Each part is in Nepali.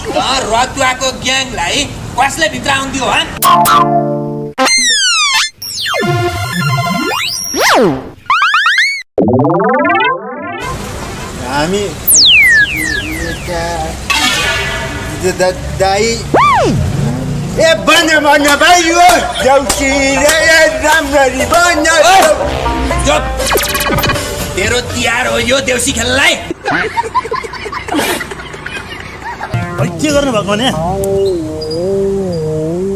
रतुवाको ग्याङलाई कसले भित्र आउन दियो ह? हामी दाई ए बन्न भाइ यो देउसी राम्ररी बन्न। तेरो तिहार हो यो देउसी खेल्नलाई? के गर्नु भएको नि?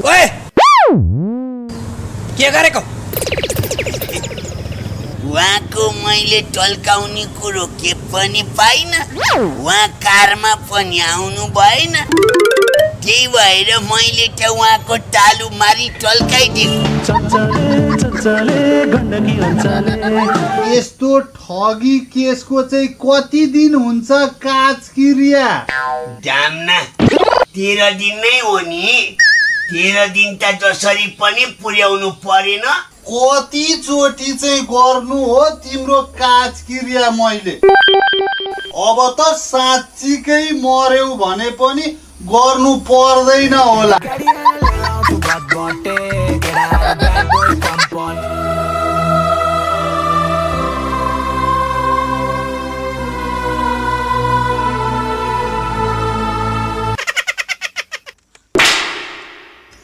ओए के गरेको? उहाँको मैले टल्काउने कुरो के पनि पाइन, उहाँ कारमा पनि आउनु भएन, त्यही भएर मैले त उहाँको तालु मारी टल्काइदिएको। यस्तो ठगी केसको चाहिँ कति दिन हुन्छ काज क्रिया? दामना 13 दिन नै हो नि। 13 दिन त जसरी पनि पुर्याउनु परेन। कति चोटी चाहिँ गर्नु हो तिम्रो काज क्रिया? मैले अब त साँच्चीकै मर्यौ भने पनि गर्नु पर्दैन होला।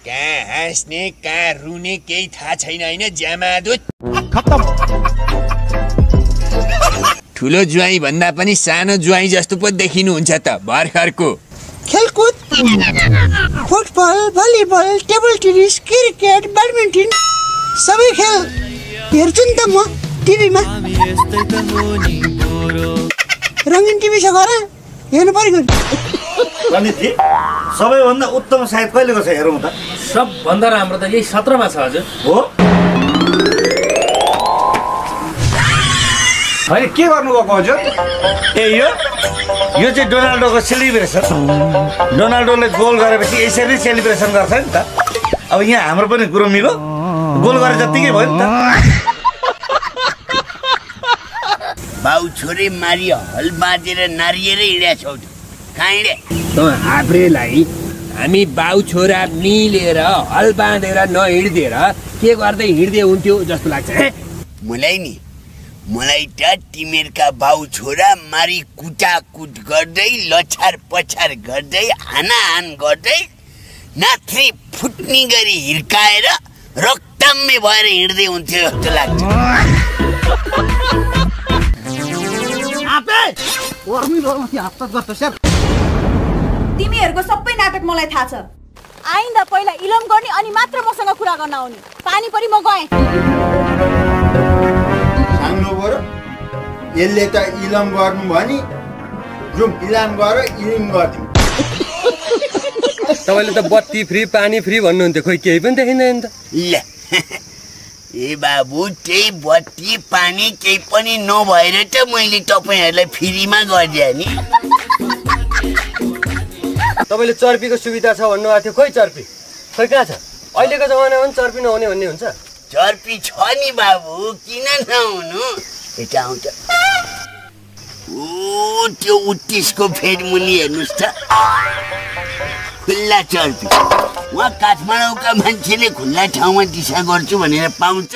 कहाँ हाँस्ने कहाँ रुने केही थाहा छैन हैन ज्यामादुत। ठुलो ज्वाइँ भन्दा पनि सानो ज्वाइँ जस्तो पो देखिनुहुन्छ त भर्खरको। खेलकुद football volleyball table tennis cricket badminton सबै खेल हेर्छु नि त म टिभीमा। रङ्गिन टिभी छ घर हेर्नु पर्यो। सबैभन्दा उत्तम सायद कहिलेको छ हेरौँ त? सबभन्दा राम्रो त यही 17 मा छ हजुर। हो होइन के गर्नुभएको हजुर? ए यो चाहिँ डोनाल्डोको सेलिब्रेसन। डोनाल्डोले गोल गरेपछि यसरी सेलिब्रेसन गर्छ नि त। अब यहाँ हाम्रो पनि कुरो मिल्यो, गोल गरे जत्तिकै भयो नि त। बाउ छोरे मारी हल बाँधेर नारिएरै हिँड्या छौ त। कहाँ हिँडे? हाम्रेलाई हामी बाउ छोरा मिलेर हल बाँधेर नहिँड्देर के गर्दै हिँड्दै हुन्थ्यो जस्तो लाग्छ। मलाई त तिमीहरूका बाउ छोरा मारी कुटाकुट गर्दै लछार पछार गर्दै हानाहान गर्दै नाथ्री फुट्ने गरी हिर्काएर रक्तम्मे भएर हिँड्दै हुन्थ्यो जस्तो लाग्छ। तिमीहरूको सबै नाटक मलाई थाहा छ। आइन्दा पहिला इलम गर्ने अनि मात्र मसँग कुरा गर्न आउने। पानी परि म गएँ। साङ्लो बरु यसले त इलम गर्नु भनी जुम इलाम गर इलिम गर्दिउँ। तपाईले त बत्ती फ्री पानी फ्री भन्नुहुन्थ्यो, खोइ केही पनि देखिँदैन त। ल ए बाबु त्यही बत्ती पानी केही पनि नभएर त मैले तपाईहरुलाई फ्रीमा गरिदिए नि। तपाईले चर्पीको सुविधा छ भन्नुभएको थियो, खोइ चर्पी खोइ कहाँ छ? अहिलेको जमानामा पनि चर्पी नहुने भन्ने हुन्छ? चर्पी छ नि बाबु, किन नहुनु? यता आउँछ। ओ त्यो 29को फेद मुनि हेर्नुस् त, खुल्ला चर्पी। वहाँ काठमाडौँका मान्छेले खुल्ला ठाउँमा दिशा गर्छु भनेर पाउँछ।